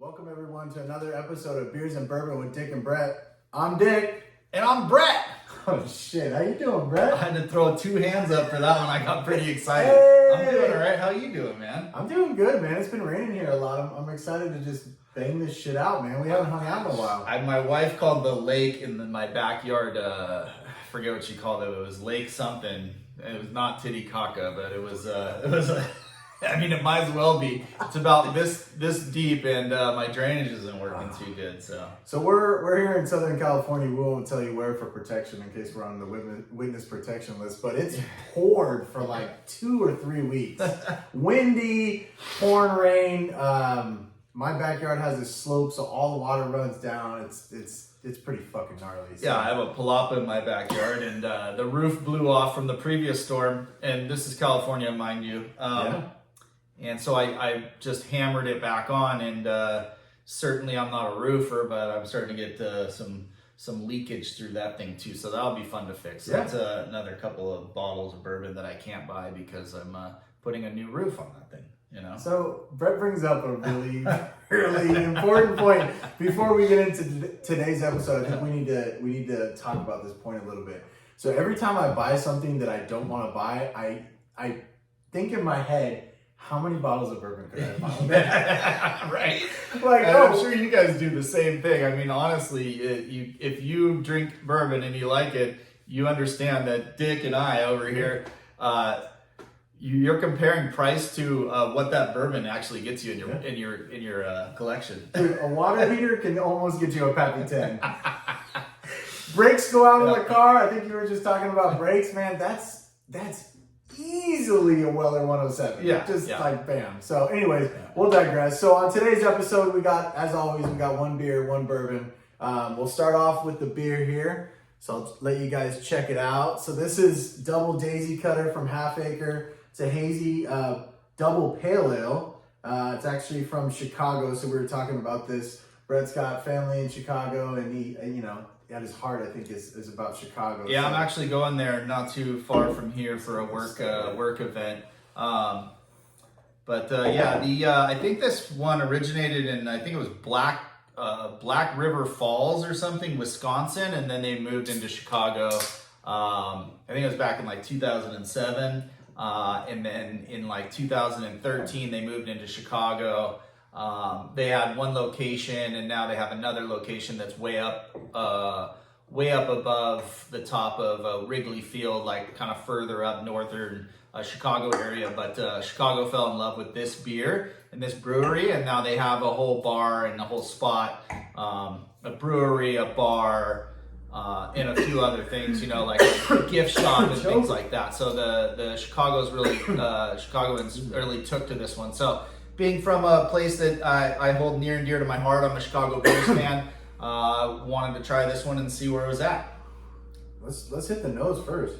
Welcome everyone to another episode of Beers and Bourbon with Dick and Brett. I'm Dick. And I'm Brett. Oh shit, how you doing, Brett? I had to throw 2 hands up for that one. I got pretty excited. Hey! I'm doing all right. How you doing, man? I'm doing good, man. It's been raining here a lot. I'm excited to just bang this shit out, man. We haven't hung out in a while. My wife called the lake in my backyard, I forget what she called it. It was Lake something. It was not Titicaca, but it was I mean, it might as well be. It's about this deep, and my drainage isn't working too good. So we're here in Southern California. We won't tell you where for protection in case we're on the witness protection list. But it's poured for like 2 or 3 weeks. Windy, pouring rain. My backyard has a slope, so all the water runs down. It's pretty fucking gnarly. So. Yeah, I have a palapa in my backyard, and the roof blew off from the previous storm. And this is California, mind you. Yeah. And so I just hammered it back on, and certainly I'm not a roofer, but I'm starting to get some leakage through that thing too. So that'll be fun to fix. Yeah. That's another couple of bottles of bourbon that I can't buy because I'm putting a new roof on that thing. You know. So Brett brings up a really important point. Before we get into today's episode, I think we need to talk about this point a little bit. So every time I buy something that I don't want to buy, I think in my head, how many bottles of bourbon could I buy? Right. Like, I'm sure you guys do the same thing. I mean, honestly, if you drink bourbon and you like it, you understand that Dick and I over here, you're comparing price to what that bourbon actually gets you in your collection. Dude, a water heater can almost get you a Pappy 10. Brakes go out in the car. I think you were just talking about brakes, man. That's easily a Weller 107. Yeah. Like bam. So anyways, we'll digress. So on today's episode, as always, we got one beer, one bourbon. We'll start off with the beer here. So I'll let you guys check it out. So this is Double Daisy Cutter from Half Acre. It's a hazy double pale ale. It's actually from Chicago. So we were talking about this. Brett's got family in Chicago, and he, at his heart, I think is about Chicago. Yeah, so. I'm actually going there not too far from here for a work event. I think this one originated in, I think it was Black River Falls or something, Wisconsin, and then they moved into Chicago. I think it was back in like 2007, and then in like 2013 they moved into Chicago. They had one location, and now they have another location that's way up above the top of Wrigley Field, like kind of further up northern Chicago area. But Chicago fell in love with this beer and this brewery, and now they have a whole bar and a whole spot, a brewery, a bar, and a few other things, like a gift shop and things like that. So the Chicagoans really took to this one. So being from a place that I hold near and dear to my heart, I'm a Chicago Bears fan. Wanted to try this one and see where it was at. Let's hit the nose first.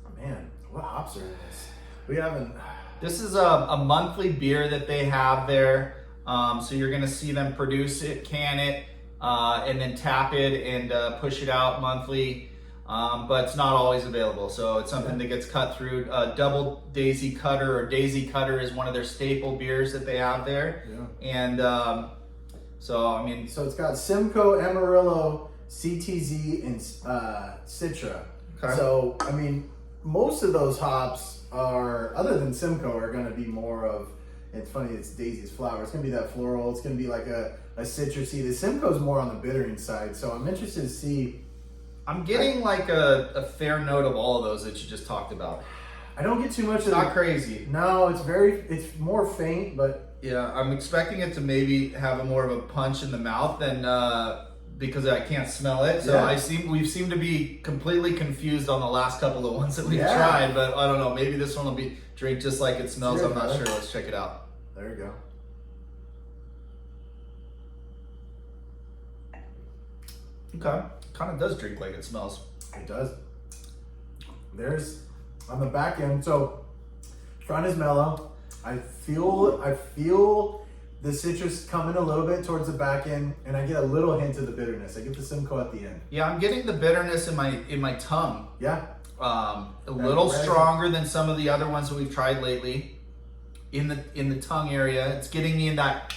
Oh, man, what hops are in this? We haven't. This is a monthly beer that they have there. So you're gonna see them produce it, can it, and then tap it and push it out monthly. But it's not always available, so it's something that gets cut through. Double Daisy Cutter, or Daisy Cutter, is one of their staple beers that they have there. Yeah. And so it's got Simcoe, Amarillo, CTZ, and Citra. Okay. So I mean, most of those hops are, other than Simcoe, are going to be more of. It's funny, it's Daisy's flower. It's going to be that floral. It's going to be like a citrusy. The Simcoe's more on the bittering side. So I'm interested to see. I'm getting like a fair note of all of those that you just talked about. I don't get too much of not crazy. No, it's more faint, but yeah, I'm expecting it to maybe have more of a punch in the mouth than because I can't smell it. So we seem to be completely confused on the last couple of ones that we've tried, but I don't know. Maybe this one will be drink just like it smells. I'm not sure. Let's check it out. There you go. Okay. Kind of does drink like it smells. It does. There's on the back end. So front is mellow. I feel the citrus coming a little bit towards the back end, and I get a little hint of the bitterness. I get the Simcoe at the end. Yeah, I'm getting the bitterness in my tongue. Yeah. A little stronger than some of the other ones that we've tried lately. in the tongue area. It's getting me in that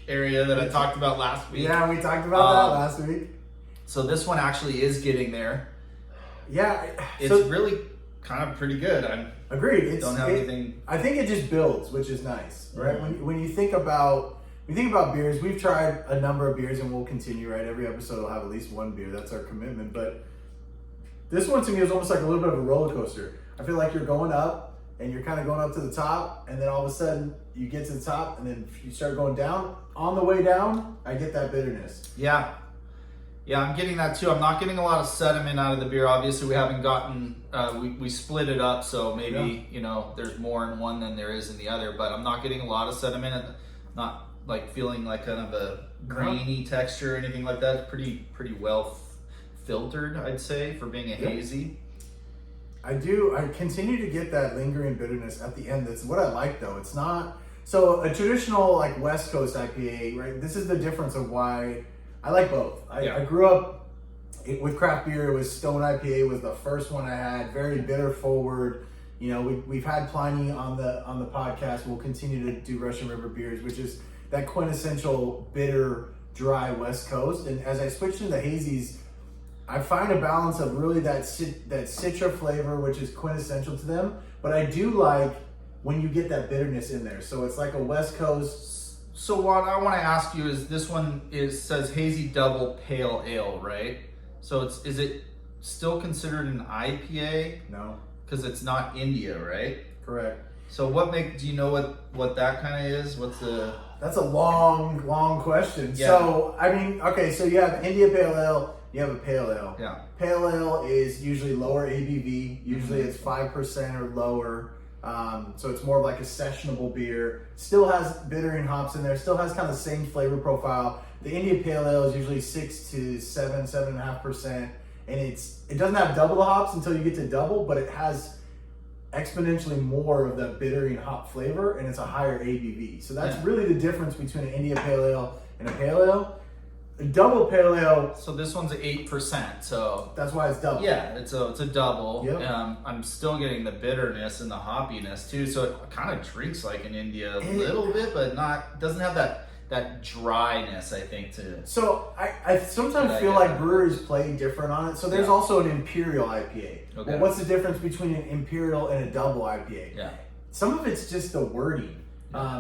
area that I talked about last week. Yeah, we talked about that last week. So this one actually is getting there. Yeah, it's really kind of pretty good. Agreed. Don't have anything. I think it just builds, which is nice, right? When you think about beers, we've tried a number of beers, and we'll continue. Right, every episode will have at least one beer. That's our commitment. But this one to me is almost like a little bit of a roller coaster. I feel like you're going up, and you're kind of going up to the top, and then all of a sudden you get to the top, and then you start going down. On the way down, I get that bitterness. Yeah, I'm getting that too. I'm not getting a lot of sediment out of the beer. Obviously, we haven't gotten, we split it up, so maybe, there's more in one than there is in the other, but I'm not getting a lot of sediment, and not like feeling like kind of a grainy texture or anything like that. It's pretty well filtered, I'd say, for being a hazy. I continue to get that lingering bitterness at the end. That's what I like, though. It's not, so a traditional like West Coast IPA, right? This is the difference of why I like both. I grew up with craft beer. It was Stone IPA was the first one I had. Very bitter forward. We've had Pliny on the podcast. We'll continue to do Russian River beers, which is that quintessential bitter, dry West Coast. And as I switched into hazies, I find a balance of really that citra flavor, which is quintessential to them. But I do like when you get that bitterness in there. So it's like a West Coast. So what I want to ask you is, this one says hazy double pale ale, right? So is it still considered an IPA? No, because it's not India, right? Correct. So do you know what that kind of is? What's the? That's a long question. Yeah. So I mean, okay, so you have India Pale Ale, you have a Pale Ale. Yeah. Pale Ale is usually lower ABV. Usually it's 5% or lower. So it's more of like a sessionable beer. Still has bittering hops in there. Still has kind of the same flavor profile. The India Pale Ale is usually 6 to 7.5%, and it doesn't have double the hops until you get to double, but it has exponentially more of the bittering hop flavor, and it's a higher ABV. So that's really the difference between an India Pale Ale and a Pale Ale. A double Pale Ale. So this one's 8%. So that's why it's double. Yeah, it's a double. Yep. I'm still getting the bitterness and the hoppiness too. So it kind of drinks like an India a little bit, but doesn't have that dryness, I think. So I sometimes feel like breweries play different on it. So there's also an Imperial IPA. Okay. Well, what's the difference between an Imperial and a double IPA? Yeah. Some of it's just the wording.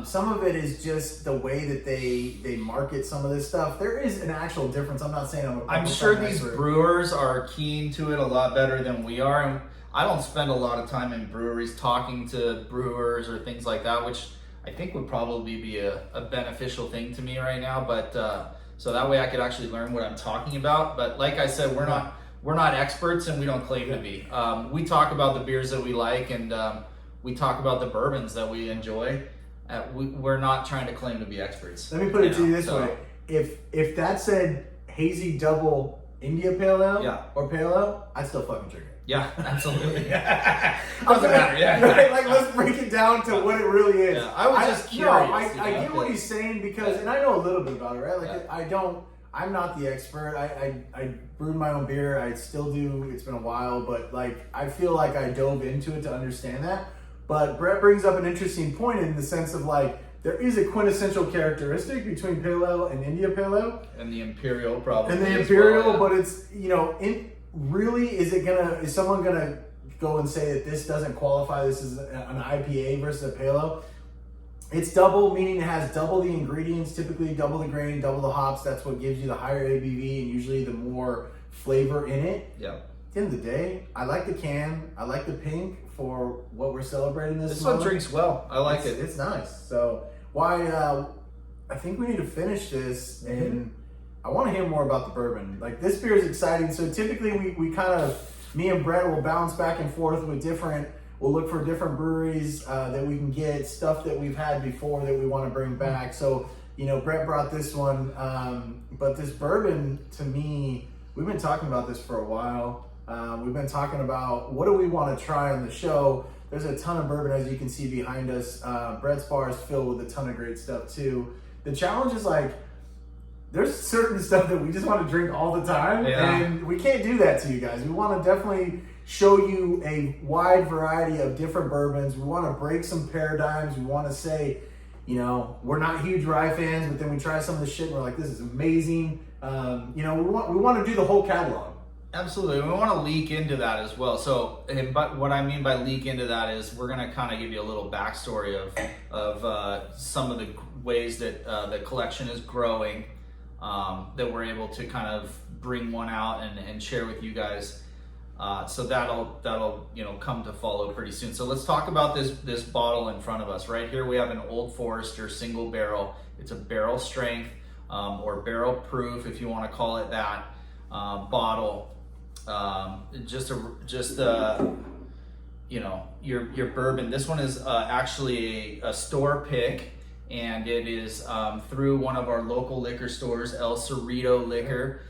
Some of it is just the way that they market some of this stuff. There is an actual difference. I'm not saying I'm sure these brewers are keen to it a lot better than we are. And I don't spend a lot of time in breweries talking to brewers or things like that, which I think would probably be a beneficial thing to me right now. But so that way I could actually learn what I'm talking about. But like I said, we're not experts, and we don't claim to be. We talk about the beers that we like, and we talk about the bourbons that we enjoy. We're not trying to claim to be experts. Let me put it to you this way: if that said hazy double India Pale Ale or Pale Ale, I'd still fucking drink it. Yeah, absolutely. Doesn't matter. Yeah, right? Like, let's break it down to what it really is. Yeah, I was just curious. No, I get what he's saying, because, and I know a little bit about it, right? Like I'm not the expert. I brewed my own beer. I still do. It's been a while, but like I feel like I dove into it to understand that. But Brett brings up an interesting point in the sense of like, there is a quintessential characteristic between Pale Ale and India Pale Ale. And the Imperial probably. And the Imperial, but it's, really, is someone gonna go and say that this doesn't qualify, this is an IPA versus a Pale Ale? It's double, meaning it has double the ingredients, typically double the grain, double the hops. That's what gives you the higher ABV and usually the more flavor in it. Yeah. At the end of the day, I like the can. I like the pink for what we're celebrating this one drinks well. I like it. It's nice. So I think we need to finish this, and I want to hear more about the bourbon. Like, this beer is exciting. So typically we kind of, me and Brett will bounce back and forth with we'll look for different breweries that we can get, stuff that we've had before that we want to bring back. So, Brett brought this one, but this bourbon, to me, we've been talking about this for a while. We've been talking about what do we want to try on the show. There's a ton of bourbon, as you can see behind us. Brett's bar is filled with a ton of great stuff too. The challenge is like, there's certain stuff that we just want to drink all the time, and we can't do that to you guys. We want to definitely show you a wide variety of different bourbons. We want to break some paradigms. We want to say, you know, we're not huge rye fans, but then we try some of the shit and we're like, this is amazing. You know, we want to do the whole catalog. Absolutely. We want to leak into that as well. So, but what I mean by leak into that is we're going to kind of give you a little backstory of some of the ways that the collection is growing, that we're able to kind of bring one out and share with you guys. So that'll you know come to follow pretty soon. So let's talk about this bottle in front of us. Right here we have an Old Forester single barrel. It's a barrel strength or barrel proof, if you want to call it that, bottle. Just you know, your bourbon. This one is actually a store pick, and it is through one of our local liquor stores, El Cerrito Liquor.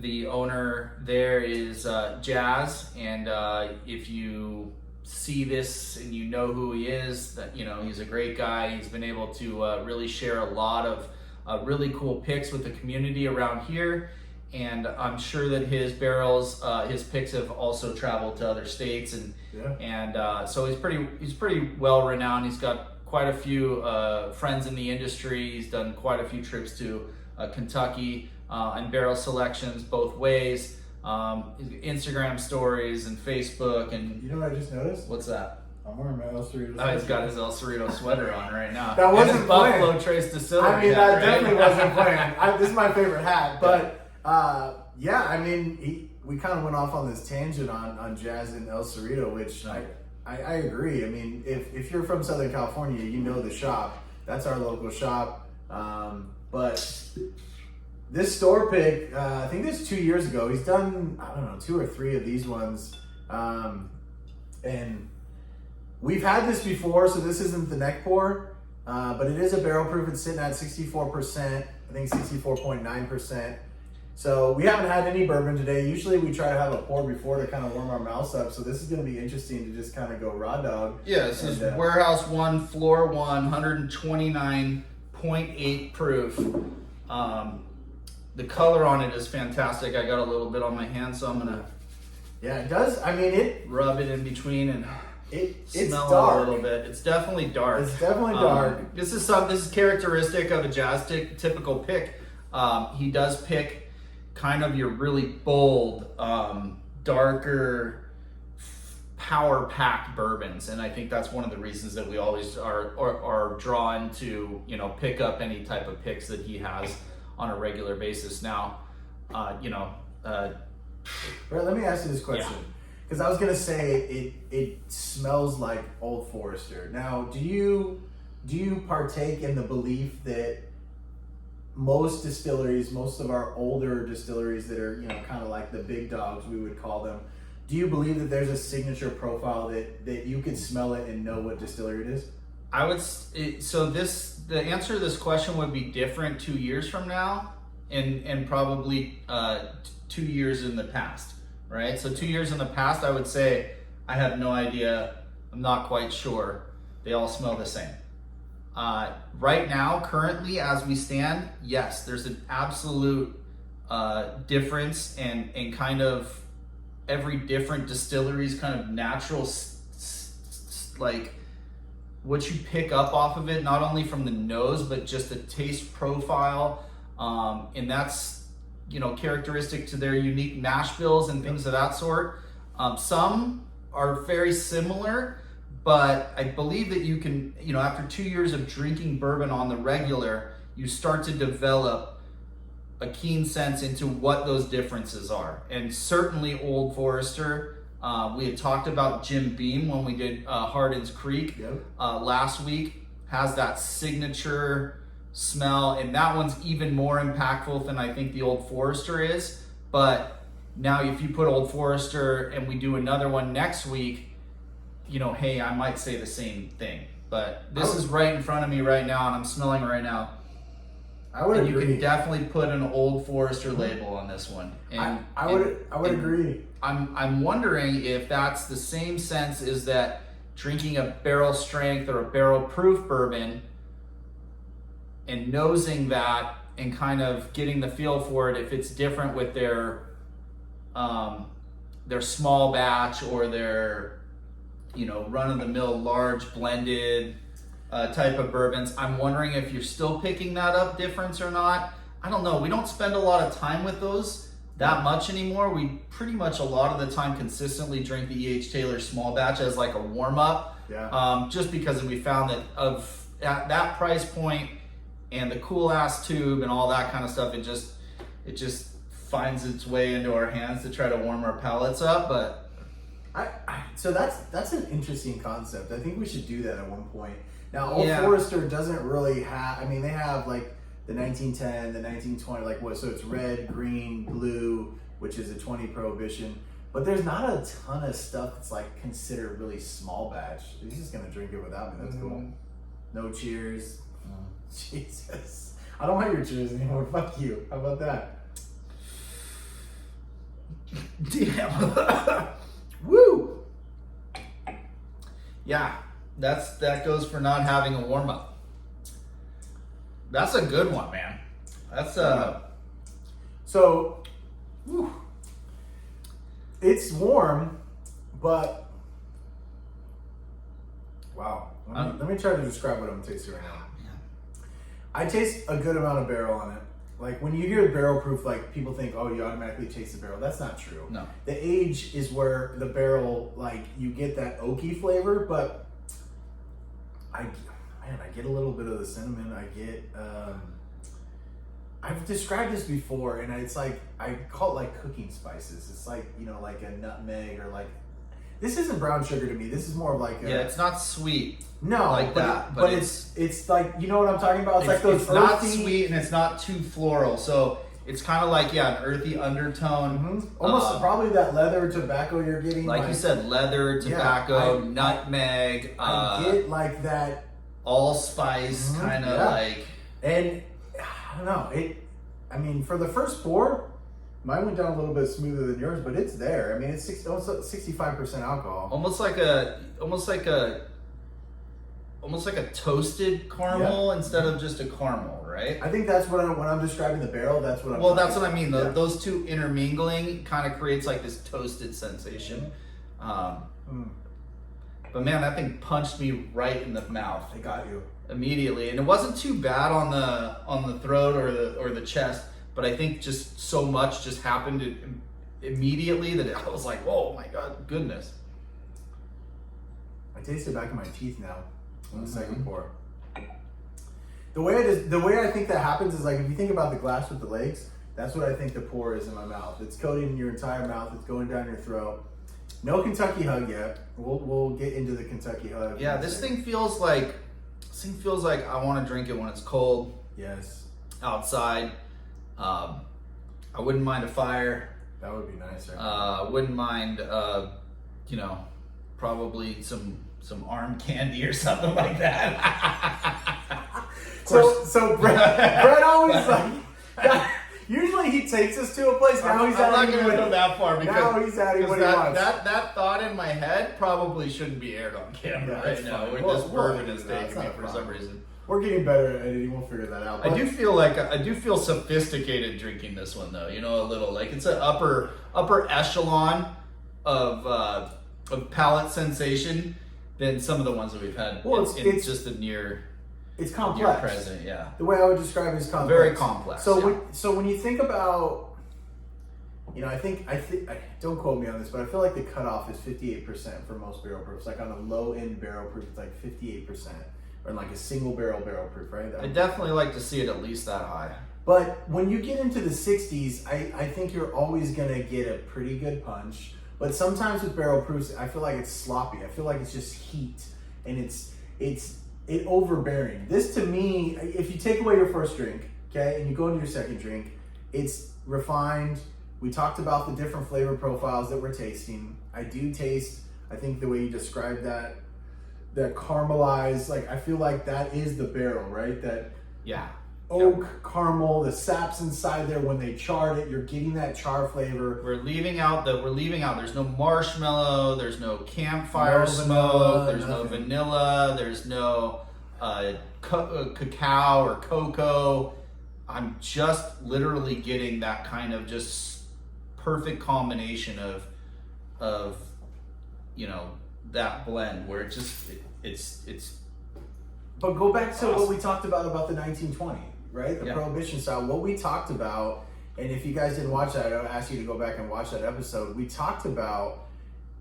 The owner there is Jazz, and if you see this and you know who he is, that you know he's a great guy. He's been able to really share a lot of really cool picks with the community around here, and I'm sure that his barrels, his picks have also traveled to other states, and so he's pretty well renowned. He's got quite a few friends in the industry. He's done quite a few trips to Kentucky and barrel selections both ways, Instagram stories and Facebook. And you know what I just noticed? What's that? I'm wearing my El Cerrito. Oh, he's got his El Cerrito sweater on right now. That wasn't planned. Buffalo Trace Distillery. I mean, hat, that right? definitely wasn't planned. This is my favorite hat, but yeah, I mean, we kind of went off on this tangent on Jazz and El Cerrito, which I agree. I mean, if you're from Southern California, you know the shop. That's our local shop. But this store pick, I think this 2 years ago, he's done, I don't know, 2 or 3 of these ones. And we've had this before, so this isn't the neck pour, but it is a barrel proof. It's sitting at 64%, I think 64.9%. So we haven't had any bourbon today. Usually we try to have a pour before to kind of warm our mouths up. So this is going to be interesting to just kind of go raw dog. Yeah, this is Warehouse 1, Floor 1, 129.8 proof. The color on it is fantastic. I got a little bit on my hand, so I'm gonna. Yeah, it does. I mean, it rub it in between and it's smell dark. it a little bit. It's definitely dark. It's definitely dark. This is characteristic of a Jazz typical pick. He does pick kind of your really bold, darker, power-packed bourbons, and I think that's one of the reasons that we always are drawn to, you know, pick up any type of picks that he has on a regular basis. Now, you know. Brett, let me ask you this question, because I was gonna say it smells like Old Forester. Now, do you partake in the belief that most distilleries, most of our older distilleries that are, you know, kind of like the big dogs, we would call them, do you believe that there's a signature profile that you could smell it and know what distillery it is? I would. So the answer to this question would be different 2 years from now, and probably 2 years in the past, right? So 2 years in the past, I would say I have no idea. I'm not quite sure. They all smell the same. Right now, currently, as we stand, yes, there's an absolute difference, and kind of every different distillery's kind of natural, like what you pick up off of it, not only from the nose, but just the taste profile, and that's, you know, characteristic to their unique mash bills and things of that sort. Some are very similar, but I believe that you can, you know, after 2 years of drinking bourbon on the regular, you start to develop a keen sense into what those differences are. And certainly Old Forester, we had talked about Jim Beam when we did Hardin's Creek last week, has that signature smell, and that one's even more impactful than I think the Old Forester is. But now if you put Old Forester and we do another one next week, you know, hey, I might say the same thing. But this is right in front of me right now, and I'm smelling right now. I would agree. You can definitely put an Old Forester label on this one. And I would agree. I'm wondering if that's the same sense as that drinking a barrel strength or a barrel proof bourbon and nosing that and kind of getting the feel for it, if it's different with their their small batch or their, you know, run-of-the-mill large blended type of bourbons. I'm wondering if you're still picking that up difference or not. I don't know. We don't spend a lot of time with those that much anymore. We pretty much a lot of the time consistently drink the E.H. Taylor small batch as like a warm-up. Yeah. Just because we found that at that price point and the cool ass tube and all that kind of stuff, it just finds its way into our hands to try to warm our palates up. But so that's an interesting concept. I think we should do that at one point. Now, Old Yeah. Forester doesn't really have. I mean, they have like the 1910, the 1920, like what? So it's red, green, blue, which is a 20 prohibition. But there's not a ton of stuff that's like considered really small batch. He's just gonna drink it without me. That's cool. No cheers. Jesus, I don't want your cheers anymore. Fuck you. How about that? damn. Woo. Yeah, that goes for not having a warm up. That's a good one, man. That's So, whew, it's warm, but wow. Let me try to describe what I'm tasting right now. I taste a good amount of barrel on it. Like when you hear barrel proof, like people think, oh, you automatically taste the barrel. That's not true. No. The age is where the barrel, like you get that oaky flavor, but I get a little bit of the cinnamon. I get, I've described this before, and it's like, I call it like cooking spices. It's like, you know, like a nutmeg or like, this isn't brown sugar to me. This is more of like a, yeah, it's not sweet. No, like that, but it's like, you know what I'm talking about? It's like those it's earthy, not sweet and it's not too floral, so it's kind of like an earthy undertone. Almost probably that leather tobacco you're getting. Like you said, leather, tobacco, nutmeg. I get like that allspice kind of like. And I don't know. I mean, for the first pour, mine went down a little bit smoother than yours, but it's there. I mean, it's almost 65% alcohol. Almost like a toasted caramel instead of just a caramel, right? I think that's what when I'm describing the barrel, that's what I'm Well, that's what I mean. Yeah. Those two intermingling kind of creates like this toasted sensation. But man, that thing punched me right in the mouth. I got you. Immediately. And it wasn't too bad on the throat or the chest, but I think just so much just happened immediately that I was like, oh my god, goodness. I taste it back in my teeth now. On the second pour. The way I think that happens is like if you think about the glass with the legs, that's what I think the pour is in my mouth. It's coating your entire mouth. It's going down your throat. No Kentucky hug yet. We'll get into the Kentucky hug. Yeah, this thing feels like I want to drink it when it's cold. Yes. Outside. I wouldn't mind a fire. That would be nice. Wouldn't mind probably some arm candy or something like that. So Brett always like. Usually he takes us to a place. Now he's I'm not adding going to go that far because now he's adding what he wants. That thought in my head probably shouldn't be aired on camera right now. Where this bourbon is taking me for some reason. We're getting better at editing. We'll figure that out. I do feel sophisticated drinking this one though. You know, a little like it's an upper echelon of palate sensation than some of the ones that we've had. Well, it's just a near. It's complex. Near present, yeah. The way I would describe it is complex. Very complex. So when you think about, you know, I think don't quote me on this, but I feel like the cutoff is 58% for most barrel proofs. Like on a low end barrel proof, it's like 58%, or in like a single barrel proof, right? I definitely like to see it at least that high. But when you get into the 60s, I think you're always gonna get a pretty good punch. But sometimes with barrel proofs, I feel like it's sloppy. I feel like it's just heat, and it's overbearing. This to me, if you take away your first drink, okay, and you go into your second drink, it's refined. We talked about the different flavor profiles that we're tasting. I do taste, I think the way you described that caramelized, like I feel like that is the barrel, right? That oak caramel, the saps inside there when they charred it, you're getting that char flavor. We're leaving out there's no marshmallow, there's no campfire smoke, there's no vanilla, there's no cacao or cocoa. I'm just literally getting that kind of just perfect combination of that blend where it's But go back to awesome. what we talked about the 1920, right? The Yeah. Prohibition style. What we talked about, and if you guys didn't watch that, I would ask you to go back and watch that episode. We talked about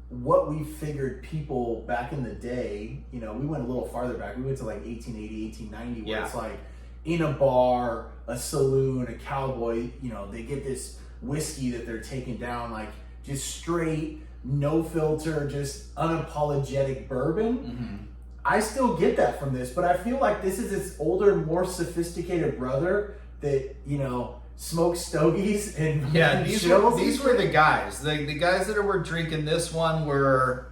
what we figured people back in the day, we went a little farther back. We went to like 1880, 1890, where it's like in a bar, a saloon, a cowboy, they get this whiskey that they're taking down, like just straight, no filter, just unapologetic bourbon. Mm-hmm. I still get that from this, but I feel like this is its older, more sophisticated brother that, smokes stogies and these were the guys. The guys that were drinking this one were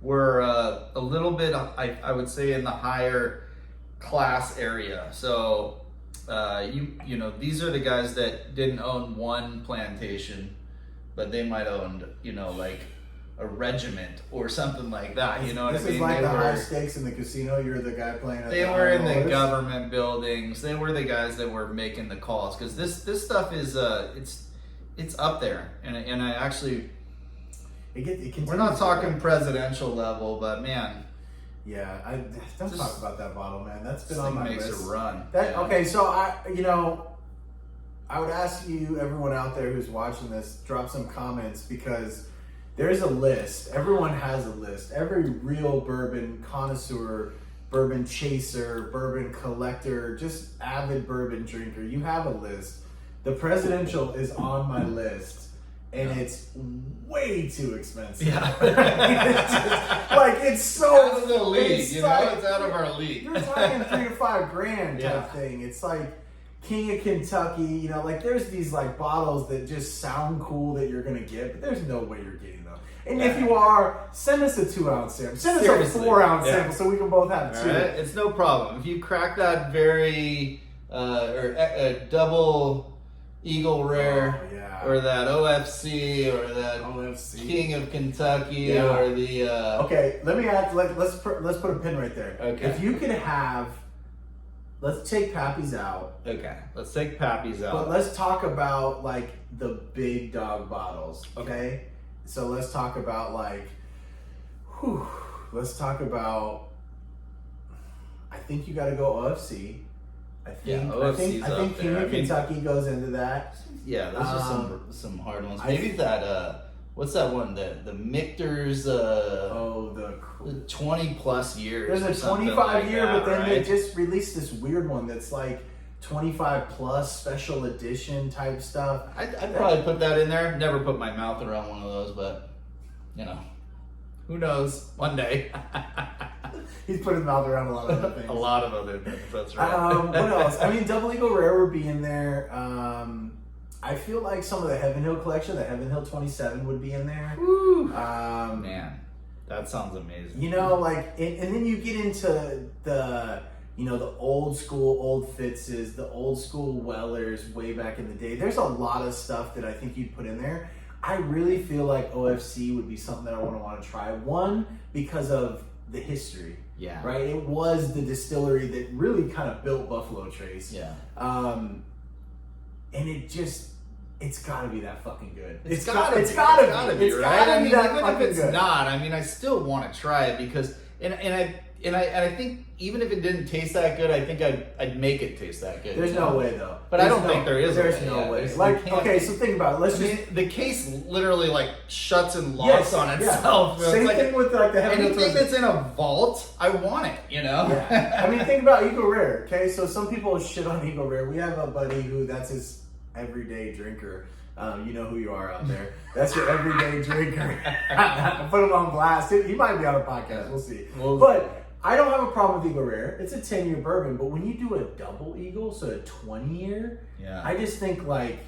a little bit, I would say, in the higher class area. So these are the guys that didn't own one plantation, but they might owned like a regiment or something like that. You know what I mean? This is like the high stakes in the casino. You're the guy playing at They the were in high the rollers. government buildings. They were the guys that were making the calls, because this stuff is it's up there, and I actually we're not talking presidential level, but man, yeah, don't talk about that bottle, man. That's been this on thing my makes list. a run. Okay, so I would ask you, everyone out there who's watching this, drop some comments, because there's a list. Everyone has a list. Every real bourbon connoisseur, bourbon chaser, bourbon collector, just avid bourbon drinker, you have a list. The presidential is on my list, and it's way too expensive. Yeah. It's just, like, it's so out of the league, it's like, it's out of our league. You're talking $3,000 to $5,000 Yeah. type thing. It's like King of Kentucky, like there's these like bottles that just sound cool that you're gonna get, but there's no way you're getting them. And if you are, send us a 2-ounce sample. Send us Seriously. a 4-ounce Yeah. sample so we can both have All two. right? It's no problem. If you crack that very or a double Eagle Rare, Oh, yeah. or that OFC, or that OFC. King of Kentucky, Yeah. or the Okay, let me add. Let's put a pin right there. Okay. If you could have, let's take Pappy's out. Okay, let's take Pappy's out. But let's talk about like the big dog bottles, okay? So let's talk about let's talk about, I think you got to go OFC. I think OFC's I think up King there. of Kentucky goes into that. Yeah, those are some hard ones. I Maybe think- that what's that one? The Michter's The 20 plus years. there's or a something 25 like year, that, but then they right? just released this weird one that's like 25 plus special edition type stuff. I'd probably put that in there. Never put my mouth around one of those, but who knows? One day. He's put his mouth around a lot of other things. A lot of other things. That's right. What else? I mean, Double Eagle Rare would be in there. I feel like some of the Heaven Hill collection, the Heaven Hill 27 would be in there. Woo. Um, Man, that sounds amazing. And then you get into the old school Old Fitzes, the old school Wellers way back in the day. There's a lot of stuff that I think you'd put in there. I really feel like OFC would be something that I want to try. One, because of the history. Yeah. Right? It was the distillery that really kind of built Buffalo Trace. Yeah. And it's gotta be that fucking good. It's gotta be, right? I mean, that even fucking if it's good. not, I mean, I still want to try it because, and I think even if it didn't taste that good, I think I'd make it taste that good. There's no way though. But I don't think there is a There's way, no yeah. way. There's- Like, you can't- okay, so think about it. I mean, the case literally like shuts and locks Yes, on yeah. itself. It's Same like thing with like the Heaven Hill anything that's in a vault, I want it. Yeah. I mean, think about Eagle Rare. Okay, so some people shit on Eagle Rare. We have a buddy who that's his everyday drinker. You know who you are out there. That's your everyday drinker. Put him on blast. He might be on a podcast. We'll see. But I don't have a problem with Eagle Rare. It's a 10-year bourbon. But when you do a double Eagle, so a 20-year, Yeah. I just think like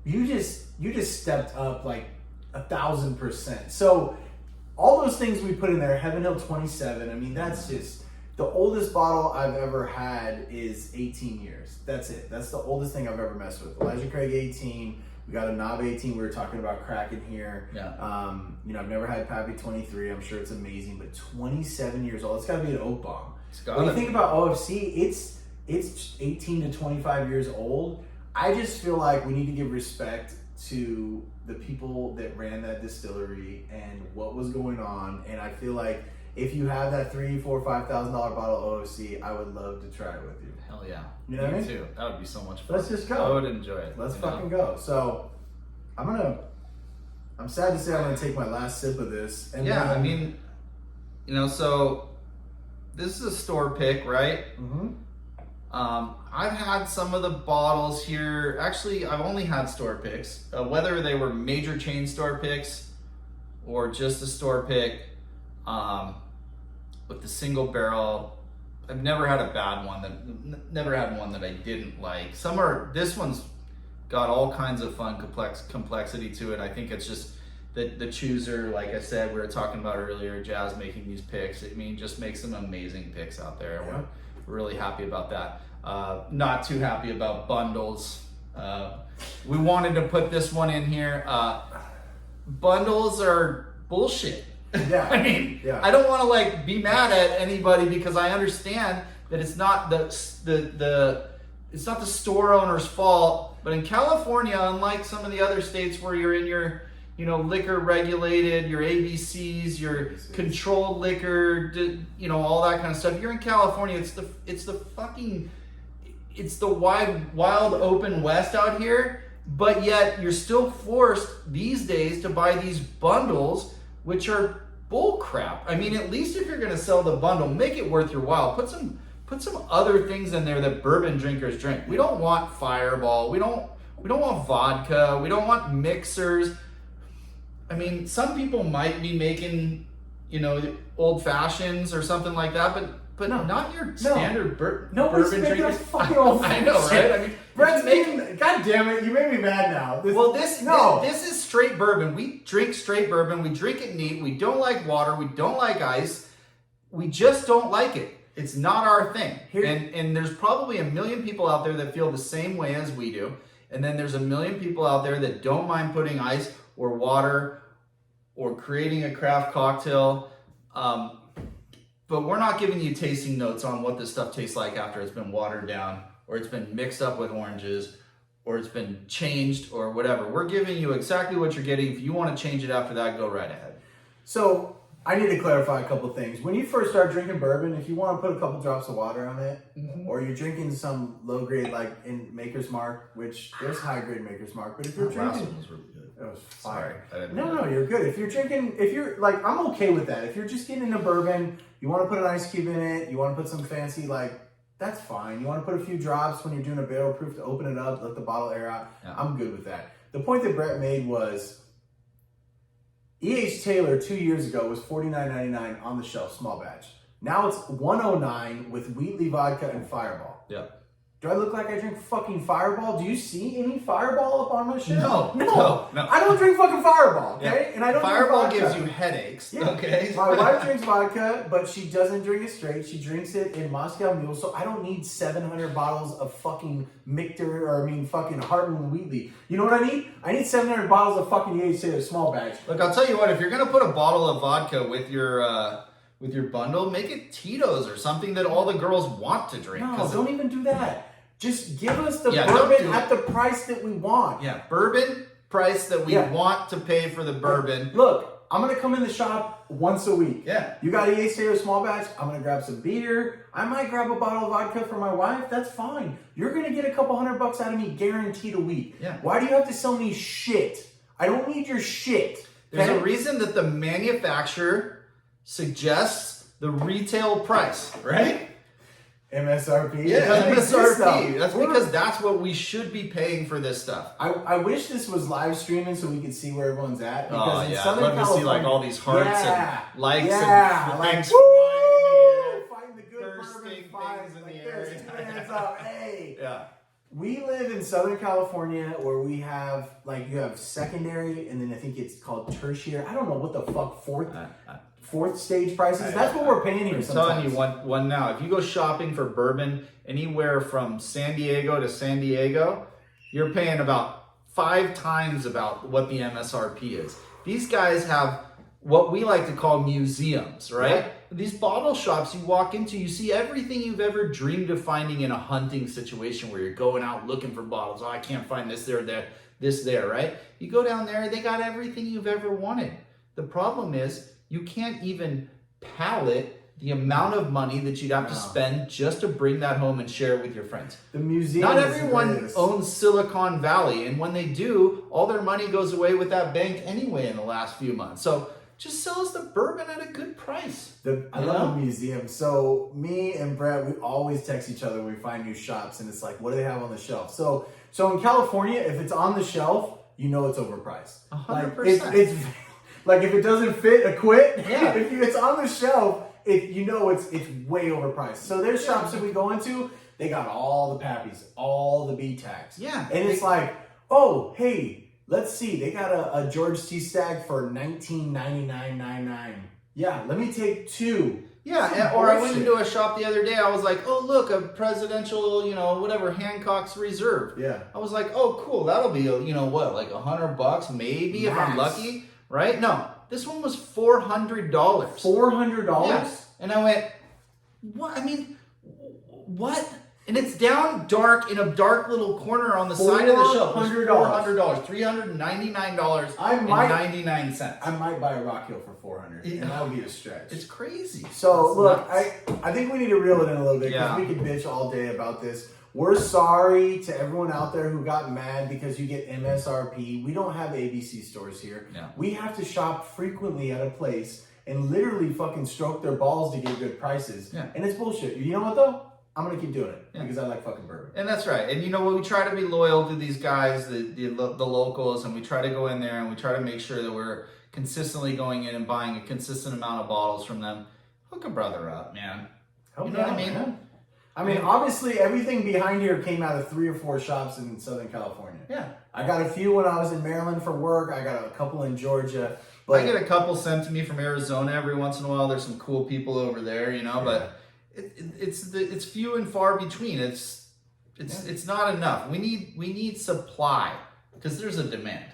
you just stepped up like 1,000%. So all those things we put in there, Heaven Hill 27. I mean, that's just the oldest bottle I've ever had is 18 years. That's it. That's the oldest thing I've ever messed with. Elijah Craig 18. We got a Knob 18 we were talking about cracking here. Yeah. I've never had Pappy 23. I'm sure it's amazing, but 27 years old. It's got to be an oak bomb. When you think about OFC, it's 18 to 25 years old. I just feel like we need to give respect to the people that ran that distillery and what was going on. And I feel like if you have that $3,000, $4,000, $5,000 bottle of OC, I would love to try it with you. Hell yeah. You know what I mean? Too. That would be so much fun. Let's just go. I would enjoy it. Let's fucking go. So I'm sad to say I'm gonna take my last sip of this. And yeah, then, I mean, so this is a store pick, right? Mm-hmm. I've had some of the bottles here. Actually, I've only had store picks. Whether they were major chain store picks or just a store pick with the single barrel, I've never had a bad one. Never had one that I didn't like. This one's got all kinds of fun complexity to it. I think it's just the chooser, like I said, we were talking about earlier, Jazz making these picks. I mean, just makes some amazing picks out there. Yeah. We're really happy about that. Not too happy about bundles. We wanted to put this one in here. Bundles are bullshit. Yeah. I mean, yeah. I don't want to like be mad at anybody because I understand that it's not it's not the store owner's fault. But in California, unlike some of the other states where you're in your liquor regulated, your ABCs, your controlled liquor, all that kind of stuff. You're in California. It's the wild open west out here. But yet you're still forced these days to buy these bundles, which are bull crap. I mean, at least if you're going to sell the bundle, make it worth your while. Put some other things in there that bourbon drinkers drink. We don't want Fireball. We don't want vodka. We don't want mixers. I mean, some people might be making, old fashions or something like that, but not your standard bourbon drinkers. Fucking old I know, right? I mean, Brett's God damn it, you made me mad now. This is straight bourbon. We drink straight bourbon. We drink it neat. We don't like water. We don't like ice. We just don't like it. It's not our thing. And there's probably a million people out there that feel the same way as we do. And then there's a million people out there that don't mind putting ice or water or creating a craft cocktail. But we're not giving you tasting notes on what this stuff tastes like after it's been watered down or it's been mixed up with oranges or it's been changed or whatever. We're giving you exactly what you're getting. If you want to change it after that, go right ahead. So I need to clarify a couple things. When you first start drinking bourbon, if you want to put a couple drops of water on it, or you're drinking some low grade like in Maker's Mark, which there's high grade Maker's Mark, but if you're drinking, last one was really good. It was fire. No, you're good. If you're like, I'm okay with that. If you're just getting into bourbon, you want to put an ice cube in it, you want to put some fancy, like, that's fine. You want to put a few drops when you're doing a barrel proof to open it up, let the bottle air out. Yeah. I'm good with that. The point that Brett made was E.H. Taylor 2 years ago was $49.99 on the shelf, small batch. Now it's $109 with Wheatley vodka and Fireball. Yeah. Do I look like I drink fucking Fireball? Do you see any Fireball up on my shelf? No. I don't drink fucking Fireball, okay? Yeah. And I don't Fireball drink vodka. gives you headaches, yeah. Okay? My wife drinks vodka, but she doesn't drink it straight. She drinks it in Moscow Mule, so I don't need 700 bottles of fucking fucking Hartman Wheatley. You know what I need? I need 700 bottles of fucking E.H. Taylor small batch. Look, I'll tell you what, if you're going to put a bottle of vodka with your bundle, make it Tito's or something that all the girls want to drink. No, don't even do that. Just give us the bourbon at the price that we want. Yeah, bourbon price that we want to pay for the bourbon. Look, I'm going to come in the shop once a week. Yeah. You got E.H. Taylor small batch, I'm going to grab some beer. I might grab a bottle of vodka for my wife. That's fine. You're going to get a couple $100 out of me guaranteed a week. Yeah. Why do you have to sell me shit? I don't need your shit. There's a reason that the manufacturer suggests the retail price, right? MSRP? Yeah, MSRP. That's because that's what we should be paying for this stuff. I wish this was live streaming so we could see where everyone's at. Because in Southern let me see like all these hearts and likes and like, thanks woo! Fighting the good bursting bourbon things fires in like the this. area. Two hands up, hey! Yeah. We live in Southern California where we have, like, you have secondary and then I think it's called tertiary. I don't know what the fuck fourth stage prices. That's what we're paying here. I'm telling you one now. If you go shopping for bourbon anywhere from San Diego to San Diego, you're paying about 5 times about what the MSRP is. These guys have what we like to call museums, right? Yeah. These bottle shops you walk into, you see everything you've ever dreamed of finding in a hunting situation where you're going out looking for bottles. Oh, I can't find this there, this there, right? You go down there, they got everything you've ever wanted. The problem is you can't even pallet the amount of money that you'd have to spend just to bring that home and share it with your friends. The museum. Not everyone owns Silicon Valley, and when they do, all their money goes away with that bank anyway in the last few months. So just sell us the bourbon at a good price. I love the museum. So me and Brett, we always text each other when we find new shops, and it's like, what do they have on the shelf? So in California, if it's on the shelf, you know it's overpriced. 100%. It's like if it doesn't fit, a quit. Yeah. If it's on the shelf, you know it's way overpriced. So there's shops that we go into, they got all the pappies, all the B tags. Yeah. And it's like, oh, hey, let's see. They got a George T. Stagg for $19.99.99. Yeah, let me take 2. Yeah, or I went into a shop the other day. I was like, oh, look, a presidential, whatever, Hancock's Reserve. Yeah. I was like, oh, cool. That'll be, like $100 maybe if I'm lucky, right? No, this one was $400. $400? Yeah. And I went, what? I mean, what? And it's down dark in a dark little corner on the side of the shelf. $400. $399.99. I might buy a Rock Hill for $400, and that would be a stretch. It's crazy. So look, I think we need to reel it in a little bit because we could bitch all day about this. We're sorry to everyone out there who got mad because you get MSRP. We don't have ABC stores here. No. We have to shop frequently at a place and literally fucking stroke their balls to get good prices. Yeah. And it's bullshit. You know what though? I'm going to keep doing it because I like fucking bourbon. And that's right. And we try to be loyal to these guys, the locals, and we try to go in there and we try to make sure that we're consistently going in and buying a consistent amount of bottles from them. Hook a brother up, man. Help you know what I mean? Man. I mean, obviously, everything behind here came out of 3 or 4 shops in Southern California. Yeah. I got a few when I was in Maryland for work. I got a couple in Georgia. But I get a couple sent to me from Arizona every once in a while. There's some cool people over there, but it's few and far between. It's not enough. We need supply because there's a demand.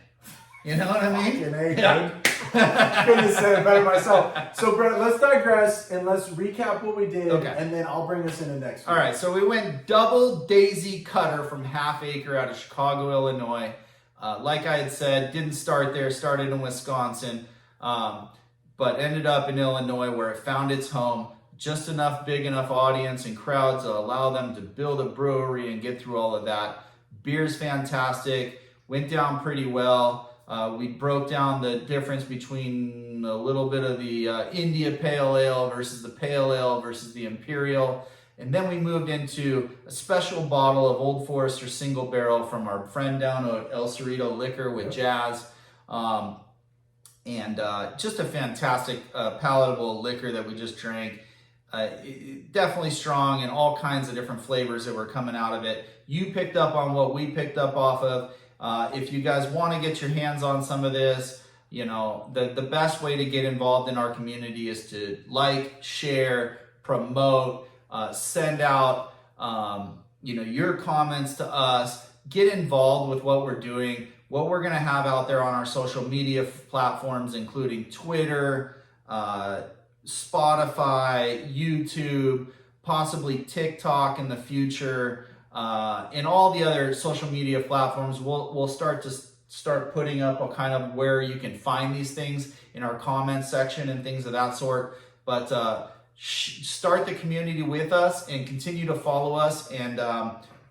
You know what I mean? Yeah. Couldn't have said it better myself. So, Brett, let's digress and let's recap what we did, and then I'll bring us into next week. All right, so we went double daisy cutter from Half Acre out of Chicago, Illinois. Like I had said, didn't start there, started in Wisconsin, but ended up in Illinois where it found its home. Just big enough audience and crowd to allow them to build a brewery and get through all of that. Beer's fantastic, went down pretty well. We broke down the difference between a little bit of the India Pale Ale versus the Pale Ale versus the Imperial. And then we moved into a special bottle of Old Forester single barrel from our friend down at El Cerrito Liquor with Jazz. And just a fantastic, palatable liquor that we just drank. Definitely strong and all kinds of different flavors that were coming out of it. You picked up on what we picked up off of. If you guys want to get your hands on some of this, the best way to get involved in our community is to like, share, promote, send out, your comments to us, get involved with what we're doing, what we're going to have out there on our social media platforms, including Twitter, Spotify, YouTube, possibly TikTok in the future, and all the other social media platforms. We'll start putting up a kind of where you can find these things in our comment section and things of that sort. But start the community with us and continue to follow us. And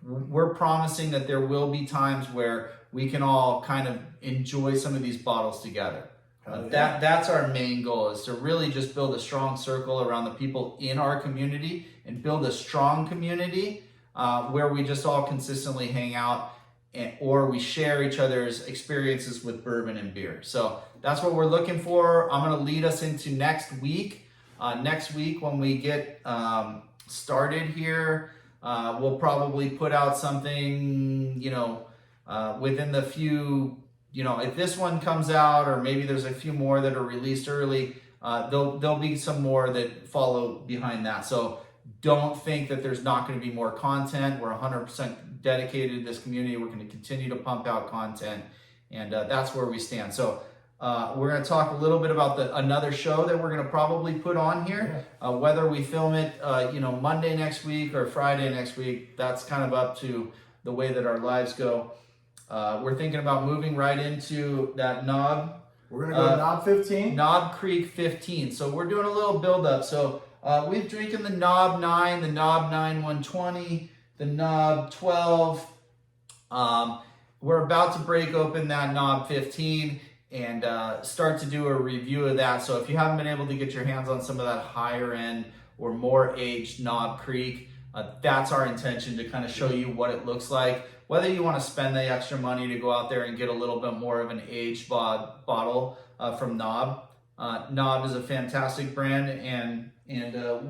we're promising that there will be times where we can all kind of enjoy some of these bottles together. That's our main goal, is to really just build a strong circle around the people in our community and build a strong community where we just all consistently hang out or we share each other's experiences with bourbon and beer. So that's what we're looking for. I'm going to lead us into next week. Next week when we get started here, we'll probably put out something, within the few, if this one comes out, or maybe there's a few more that are released early, there'll be some more that follow behind that. So don't think that there's not going to be more content. We're 100% dedicated to this community. We're going to continue to pump out content, and that's where we stand. So we're going to talk a little bit about another show that we're going to probably put on here. Whether we film it, Monday next week or Friday next week, that's kind of up to the way that our lives go. We're thinking about moving right into that knob. We're gonna go knob 15. Knob Creek 15. So we're doing a little build up. So we've drinking the knob 9, the knob 9 120, the knob 12. We're about to break open that knob 15 and start to do a review of that. So if you haven't been able to get your hands on some of that higher end or more aged Knob Creek, that's our intention, to kind of show you what it looks like. Whether you want to spend the extra money to go out there and get a little bit more of an aged bottle from Knob. Knob is a fantastic brand, and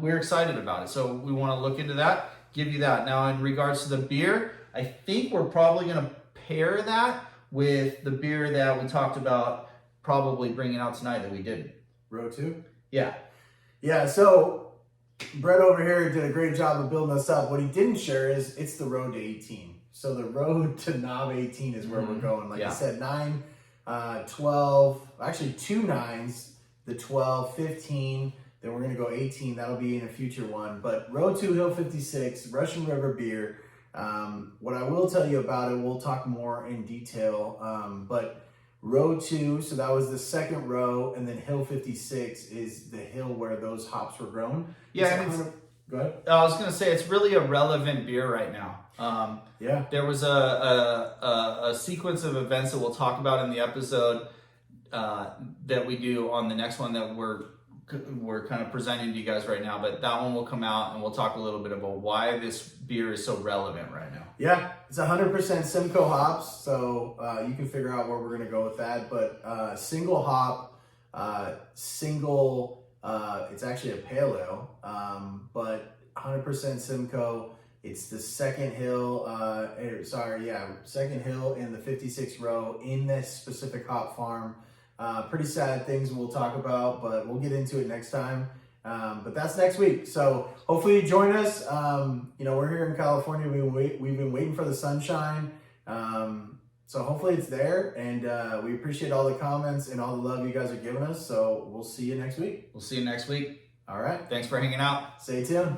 we're excited about it. So we want to look into that, give you that. Now in regards to the beer, I think we're probably going to pair that with the beer that we talked about probably bringing out tonight that we didn't. Row 2? Yeah. Yeah, so Brett over here did a great job of building us up. What he didn't share is it's the road to 18. So the road to knob 18 is where we're going. Like I said, 9, 12, actually 2 9s, the 12, 15, then we're going to go 18. That'll be in a future one. But Row 2 Hill 56, Russian River beer. What I will tell you about it, we'll talk more in detail. But Row 2, so that was the second row, and then Hill 56 is the hill where those hops were grown. Yeah, and go ahead. I was going to say it's really a relevant beer right now. Yeah, there was a sequence of events that we'll talk about in the episode that we do on the next one that we're kind of presenting to you guys right now, but that one will come out and we'll talk a little bit about why this beer is so relevant right now. Yeah, it's 100% Simcoe hops, so you can figure out where we're going to go with that. But single hop, it's actually a pale ale, but 100% Simcoe. It's the second hill, second hill in the 56 row in this specific hop farm. Pretty sad things we'll talk about, but we'll get into it next time. But that's next week. So hopefully you join us. We're here in California. We've been waiting for the sunshine. So hopefully it's there. And we appreciate all the comments and all the love you guys are giving us. So we'll see you next week. We'll see you next week. All right. Thanks for hanging out. Stay tuned.